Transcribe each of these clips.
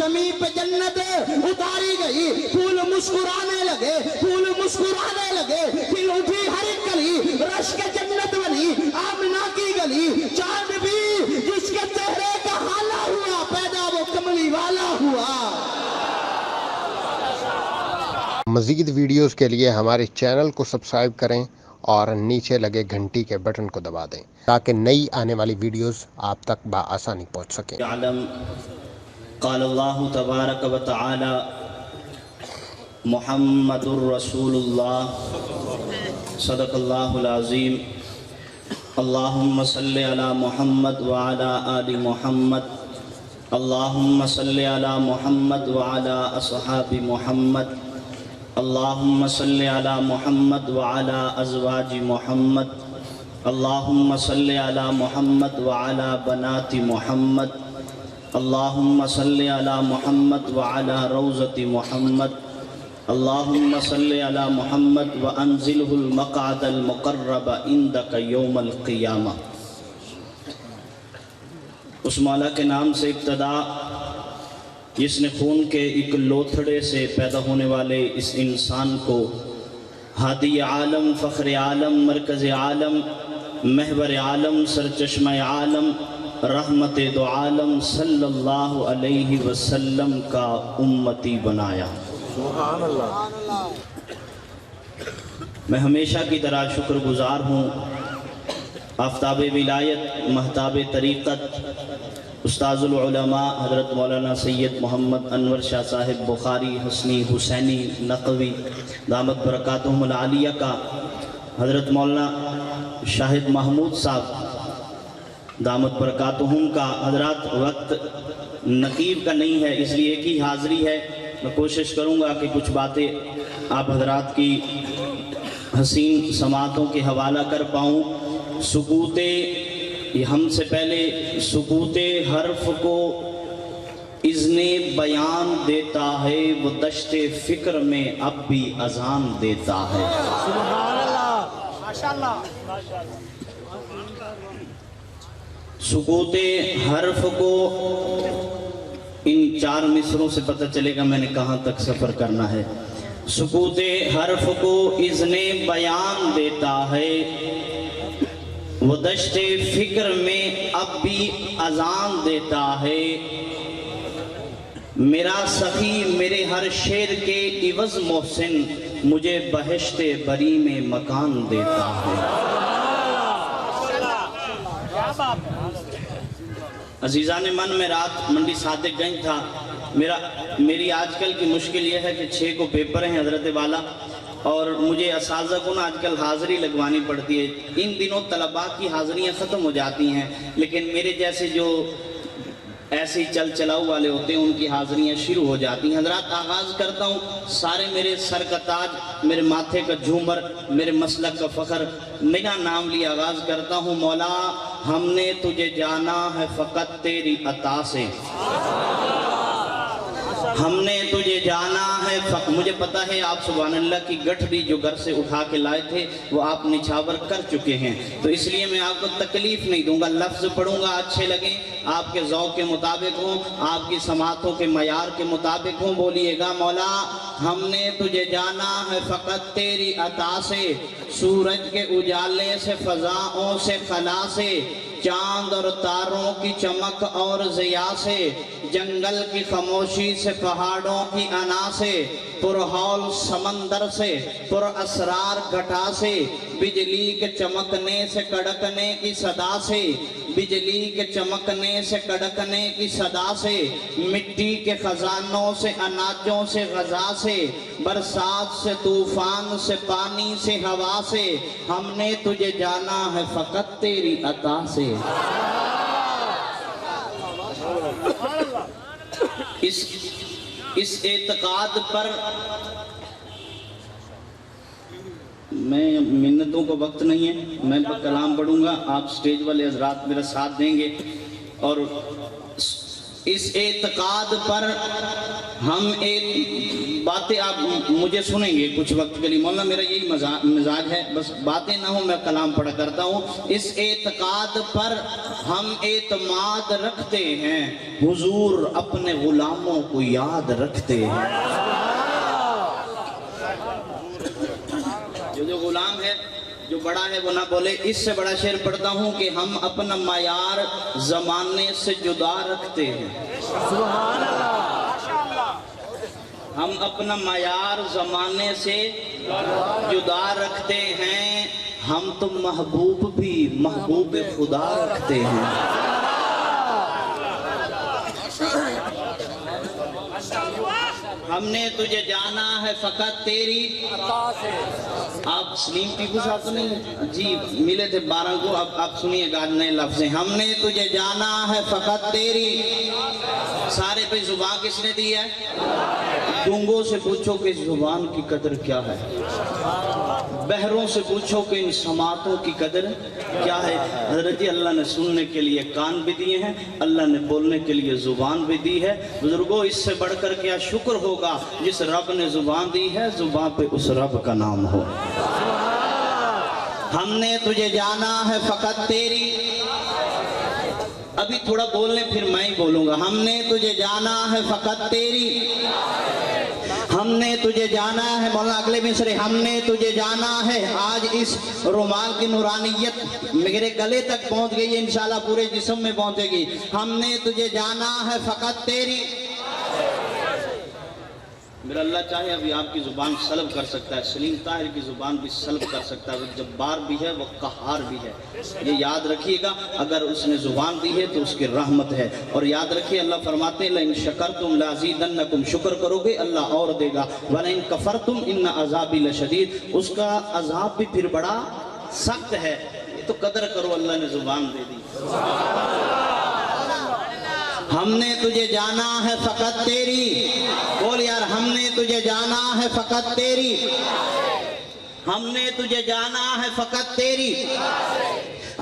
زمین پہ جنت اتاری گئی، پھول مسکرانے لگے، پھول مسکرانے لگے، پھر اٹھی ہر ایک گلی، رش کے جنت بنی، آمنہ کی گلی، چاند بھی جس کے چہرے کا حالہ ہوا، پیدا وہ کملی والا ہوا۔ مزید ویڈیوز کے لیے ہمارے چینل کو سبسکرائب کریں اور نیچے لگے گھنٹی کے بٹن کو دبا دیں تاکہ نئی آنے والی ویڈیوز آپ تک بآسانی پہنچ سکیں۔ قال اللہ تبارک و تعالی محمد الرسول اللہ صدق اللہ العظیم۔ اللہم صلی علی محمد وعلی آل محمد، اللہم صلی علی محمد وعلی اصحاب محمد، اللہم صلی علی محمد وعلی ازواج محمد، اللہم صلی علی محمد وعلی بنات محمد، اللہم صلی علی محمد وعلی روضۃ محمد، اللہم صلی علی محمد وانزلہ المقعد المقرب عندک یوم القیامہ۔ اس مولا کے نام سے ابتدا جس نے خون کے ایک لوتھڑے سے پیدا ہونے والے اس انسان کو ہادی عالم، فخر عالم، مرکز عالم، محور عالم، سرچشمہ عالم، رحمت دو عالم صلی اللہ علیہ وسلم کا امتی بنایا۔ سبحان اللہ۔ میں ہمیشہ کی طرح شکر گزار ہوں آفتاب ولایت، مہتاب طریقت، استاذ العلماء حضرت مولانا سید محمد انور شاہ صاحب بخاری حسنی حسینی نقوی دامت برکاتہم العالیہ کا، حضرت مولانا شاہد محمود صاحب دامت برکاتہم کا۔ حضرات وقت نقیب کا نہیں ہے، اس لیے ایک ہی حاضری ہے۔ میں کوشش کروں گا کہ کچھ باتیں آپ حضرات کی حسین سماعتوں کے حوالہ کر پاؤں۔ سکوت ہم سے پہلے سکوت حرف کو اذن بیان دیتا ہے، وہ دشت فکر میں اب بھی اذان دیتا ہے۔ سبحان اللہ، ماشاءاللہ۔ سکوت حرف کو ان 4 مصروں سے پتہ چلے گا میں نے کہاں تک سفر کرنا ہے۔ سکوت حرف کو اذن بیان دیتا ہے، وہ دشت فکر میں اب بھی اذان دیتا ہے۔ میرا سخی میرے ہر شعر کے عوض محسن، مجھے بہشت بری میں مکان دیتا ہے۔ عزیزان من، میں رات منڈی صادق گنج تھا۔ میری آج کل کی مشکل یہ ہے کہ 6 کو پیپر ہیں حضرت والا، اور مجھے اساتذہ کو آج کل حاضری لگوانی پڑتی ہے۔ ان دنوں طلباء کی حاضریاں ختم ہو جاتی ہیں، لیکن میرے جیسے جو ایسے چل چلاؤ والے ہوتے ہیں ان کی حاضریاں شروع ہو جاتی ہیں۔ حضرات آغاز کرتا ہوں، سارے میرے سر کا تاج، میرے ماتھے کا جھومر، میرے مسلک کا فخر، میرا نام لیے آغاز کرتا ہوں۔ مولا ہم نے تجھے جانا ہے فقط تیری عطا سے، ہم نے تجھے جانا ہے مجھے پتہ ہے آپ سبحان اللہ کی گٹھ بھی جو گھر سے اٹھا کے لائے تھے وہ آپ نچھاور کر چکے ہیں، تو اس لیے میں آپ کو تکلیف نہیں دوں گا۔ لفظ پڑھوں گا، اچھے لگیں، آپ کے ذوق کے مطابق ہوں، آپ کی سماعتوں کے معیار کے مطابق ہوں۔ بولیے گا، مولا ہم نے تجھے جانا ہے فقط تیری عطا سے، سورج کے اجالے سے، فضاؤں سے، خلا سے، چاند اور تاروں کی چمک اور ضیاء سے، جنگل کی خاموشی سے، پہاڑوں کی انا سے، پرہول سمندر سے، پر اسرار گھٹا سے، بجلی کے چمکنے سے، کڑکنے کی صدا سے، بجلی کے چمکنے سے، کڑکنے کی صدا سے، مٹی کے خزانوں سے، اناجوں سے، غذا سے، برسات سے، طوفان سے، پانی سے، ہوا سے، ہم نے تجھے جانا ہے فقط تیری عطا سے۔ اس اعتقاد پر میں منتوں کو وقت نہیں ہے، میں کلام پڑھوں گا، آپ سٹیج والے حضرات میرا ساتھ دیں گے، اور اس اعتقاد پر ہم ایک باتیں آپ مجھے سنیں گے کچھ وقت کے لیے، مولانا میرا یہی مزاج ہے، بس باتیں نہ ہوں میں کلام پڑھا کرتا ہوں۔ اس اعتقاد پر ہم اعتماد رکھتے ہیں، حضور اپنے غلاموں کو یاد رکھتے ہیں۔ جو غلام ہے، جو بڑا ہے وہ نہ بولے۔ اس سے بڑا شعر پڑھتا ہوں کہ ہم اپنا معیار زمانے سے جدا رکھتے ہیں۔ سبحان اللہ، ہم اپنا معیار زمانے سے جدا رکھتے ہیں، ہم تو محبوب بھی محبوب خدا رکھتے ہیں۔ ہم نے تجھے جانا ہے فقط تیری، آپ سلیم ٹیپو صاحب تو نہیں ہیں؟ جی ملے تھے 12 کو، اب آپ سنیے گا نئے لفظ ہیں۔ ہم نے تجھے جانا ہے فقط تیری، سارے پہ زبان کس نے دی ہے؟ گونگوں سے پوچھو کہ اس زبان کی قدر کیا ہے، بہروں سے پوچھو کہ ان سماعتوں کی قدر کیا ہے۔ حضرت جی اللہ نے سننے کے لیے کان بھی دیے ہیں، اللہ نے بولنے کے لیے زبان بھی دی ہے۔ بزرگوں اس سے بڑھ کر کیا شکر ہوگا جس رب نے زبان دی ہے، زبان پہ اس رب کا نام ہو۔ ہم نے تجھے جانا ہے فقط تیری، ابھی تھوڑا بول لیں پھر میں ہی بولوں گا۔ ہم نے تجھے جانا ہے فقط تیری، ہم نے تجھے جانا ہے، مولانا اگلے مصرے، ہم نے تجھے جانا ہے۔ آج اس رومال کی نورانیت میرے گلے تک پہنچ گئی ہے، انشاءاللہ پورے جسم میں پہنچے گی۔ ہم نے تجھے جانا ہے فقط تیری، میرا اللہ چاہے ابھی آپ کی زبان سلب کر سکتا ہے، سلیم طاہر کی زبان بھی سلب کر سکتا ہے، وہ جبار بھی ہے، وہ قہار بھی ہے۔ یہ یاد رکھیے گا، اگر اس نے زبان دی ہے تو اس کی رحمت ہے۔ اور یاد رکھیے اللہ فرماتے ہیں لَإِن شَكَرْتُمْ لَأَزِيدَنَّكُمْ، شکر کرو گے اللہ اور دے گا، وَلَئِن كَفَرْتُمْ إِنَّ عَذَابِي لَشَدِيدٌ، اس کا عذاب بھی پھر بڑا سخت ہے۔ تو قدر کرو، اللہ نے زبان دے دی۔ ہم نے تجھے جانا ہے فقط تیری، بول یار، ہم نے تجھے جانا ہے فقط تیری، ہم نے تجھے جانا ہے فقط تیری۔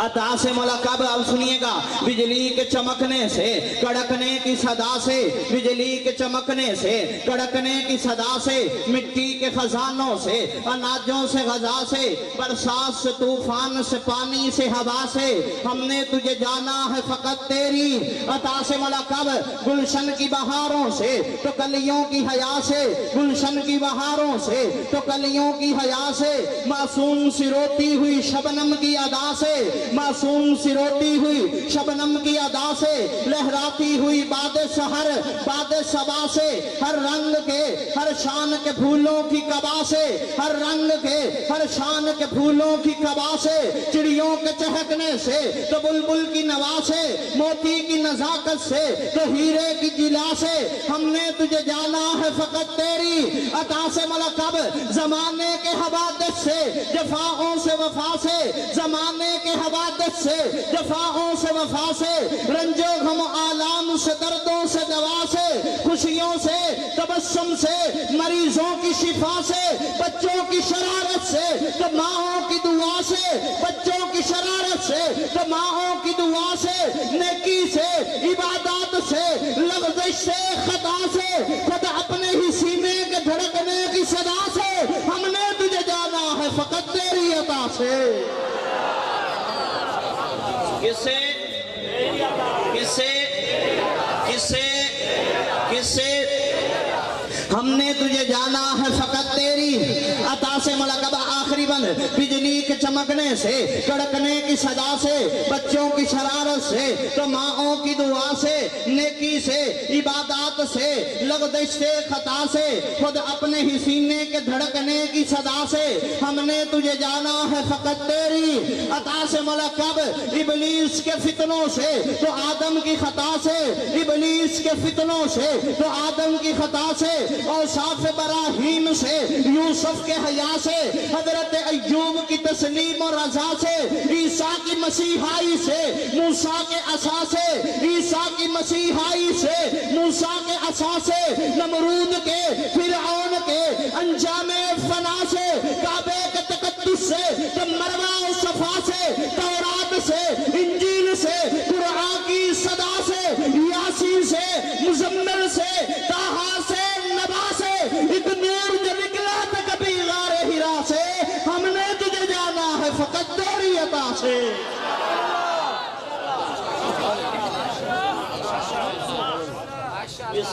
عطا سے ملقب، اب سنیے گا، بجلی کے چمکنے سے کڑکنے کی صدا سے، بجلی کے چمکنے سے کڑکنے کی صدا سے، مٹی کے خزانوں سے، اناجوں سے غذا سے، برسات سے طوفان سے، پانی سے ہوا سے، ہم نے تجھے جانا ہے فقط تیری۔ عطا سے ملقب، گلشن کی بہاروں سے تو کلیوں کی حیا سے، گلشن کی بہاروں سے تو کلیوں کی حیا سے، معصوم سی روتی ہوئی شبنم کی ادا سے، معصوم سی روتی ہوئی شبنم کی ادا سے، لہراتی ہوئی باد سحر باد صبا سے، ہر رنگ کے ہر شان کے پھولوں کی قبا سے، ہر رنگ کے ہر شان کے پھولوں کی قبا سے، چڑیوں کے چہکنے سے تو بلبل کی نوا سے، موتی کی نزاکت سے تو ہیرے کی جلا سے، ہم نے تجھے جانا ہے فقط تیری۔ عطا سے ملقب، زمانے کے حوادث سے جفاؤں سے وفا سے، زمانے کے حوادث سے جفاؤں سے وفا سے، رنج و غم آلام سے دردوں سے دوا سے، خوشیوں سے تبسم سے مریضوں کی شفا سے، بچوں کی شرارت سے تو ماؤں کی دعا سے، بچوں کی شرارت سے تو ماؤں کی دعا سے، نیکی سے عبادات سے لغزش سے خطا سے، خود اپنے ہی سینے کے دھڑکنے کی صدا سے، ہم نے تجھے جانا ہے فقط تیری عطا سے۔ کسے کسے کسے کسے ہم نے تجھے جانا ہے فقط تیری۔ عطا سے ملقب، آخری بند، بجلی کے چمکنے سے کڑکنے کی صدا سے، بچوں کی شرارت سے تو ماؤں کی دعا سے، نیکی سے عبادات سے لغزش سے خطا سے، خود اپنے ہی سینے کے دھڑکنے کی صدا سے، ہم نے تجھے جانا ہے فقط تیری۔ عطا سے ملقب، ابلیس کے فتنوں سے تو آدم کی خطا سے، ابلیس کے فتنوں سے تو آدم کی خطا سے، اوصاف براہیم سے یوسف کے حیا سے، حضرت ایوب کی تسلیم و رضا سے، عیسیٰ کی مسیحائی سے موسیٰ کے عصا سے، عیسیٰ کی مسیحائی سے موسیٰ کے عصا سے، نمرود کے فرعون کے انجام فنا سے، کعبے کے تقدس سے تو مروہ و صفا سے، تورات سے انجیل سے قرآن کی صدا سے، یاسین سے مزمل سے طٰہٰ سے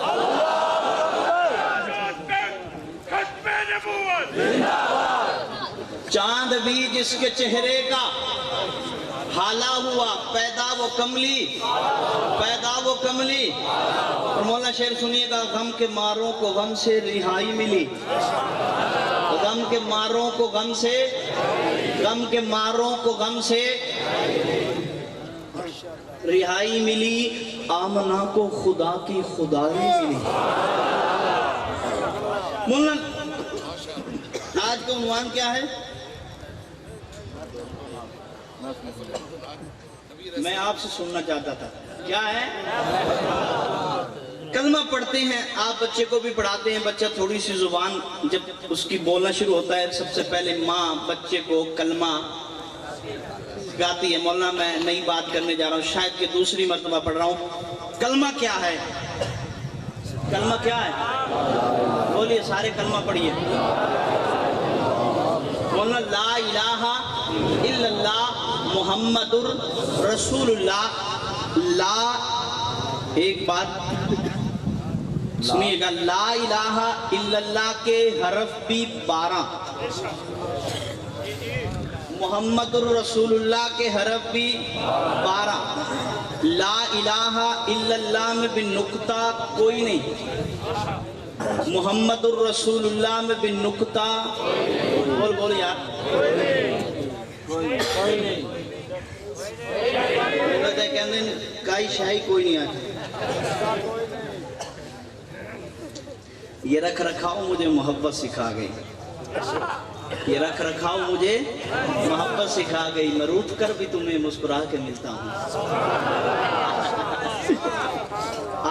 Allah نبی جس کے چہرے کا حالا ہوا پیدا وہ کملی، پیدا وہ کملی. اور مولانا شعر سنیے گا، غم کے ماروں کو غم سے رہائی ملی، غم کے ماروں کو غم سے، غم کے ماروں کو غم سے رہائی ملی، آمنہ کو خدا کی خدائی ملی. مولانا آج کا عنوان کیا ہے؟ میں آپ سے سننا چاہتا تھا، کیا ہے؟ کلمہ پڑھتے ہیں، آپ بچے کو بھی پڑھاتے ہیں. بچہ تھوڑی سی زبان جب اس کی بولنا شروع ہوتا ہے، سب سے پہلے ماں بچے کو کلمہ گاتی ہے. مولانا میں نئی بات کرنے جا رہا ہوں، شاید کہ دوسری مرتبہ پڑھ رہا ہوں. کلمہ کیا ہے؟ کلمہ کیا ہے؟ بولیے سارے کلمہ پڑھیے. مولانا لا الہ الا اللہ محمد رسول اللہ. لا، ایک بات سنیے گا، لا الہ الا اللہ کے حرف بھی 12، محمد الرسول اللہ کے حرف بھی 12. لا الہ الا اللہ میں بھی نقطہ کوئی نہیں، محمد الرسول اللہ میں بھی نقطہ، بول یار کہنے کائی شاہی کوئی نہیں آتی. یہ رکھ رکھاؤ مجھے محبت سکھا گئی، یہ رکھ رکھاؤ مجھے محبت سکھا گئی، میں روٹھ کر بھی تمہیں مسکرا کے ملتا ہوں.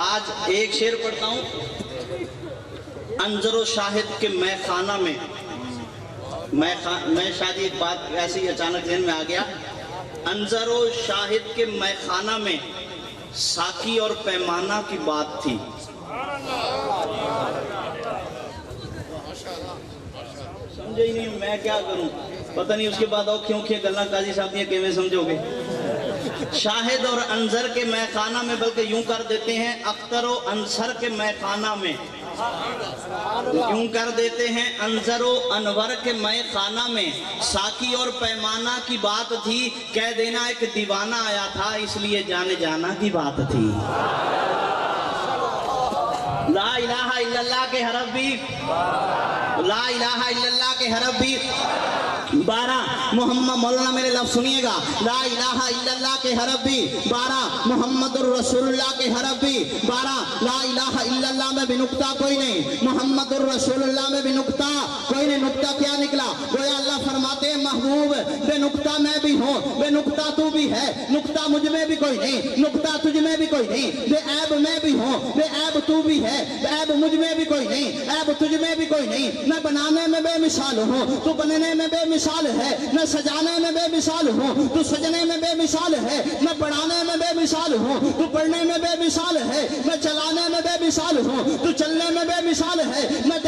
آج ایک شعر پڑھتا ہوں. انظر و شاہد کے میں خانہ میں، میں شاید ایک بات ایسی اچانک ذہن میں آ گیا. انظر و شاہد کے میں خانہ میں ساقی اور پیمانہ کی بات تھی. سمجھے ہی نہیں، میں کیا کروں، پتہ نہیں اس کے بعد اور کیوں گلہ قاضی صاحب یہ کیویں سمجھو گے. شاہد اور انظر کے میں خانہ میں، بلکہ یوں کر دیتے ہیں اختر و انصر کے میں خانہ میں، یوں کر دیتے ہیں انظر و انور کے میں خانہ میں ساقی اور پیمانہ کی بات تھی. کہہ دینا ایک دیوانہ آیا تھا، اس لیے جانے جانا کی بات تھی. لا الہ الا اللہ کے حرف بھی، لا الہ الا اللہ کے حرف بھی 12. محمد، مولانا میرے لفظ سنیے گا، لا الہ الا اللہ کے حرف بھی 12، محمد الرسول اللہ کے حرف بھی 12. لا الہ الا اللہ میں بھی نقطہ کوئی نہیں، محمد الرسول اللہ میں بھی نقطہ کوئی نہیں. نقطہ کیا نکلا؟ گویا اللہ فرماتے ہیں محبوب بے نقطہ میں بھی ہوں، بے نقطہ تو بھی ہے، نقطہ مجھ میں بھی کوئی نہیں، نقطہ تجھ میں بھی کوئی نہیں. بے عیب میں بھی ہوں، بے عیب تو بھی ہے، عیب مجھ میں بھی کوئی نہیں، عیب تجھ میں بھی کوئی نہیں. میں بنانے میں بے مثال ہوں، تو بننے میں بے مثال ہے. میں سجانے میں بے مثال ہوں، تو سجنے میں بے مثال ہے. میں پڑھانے میں بے مثال ہوں، تو پڑھنے میں بے مثال ہے. میں چلانے میں بے مثال ہوں، تو چلنے میں بے مثال ہے. میں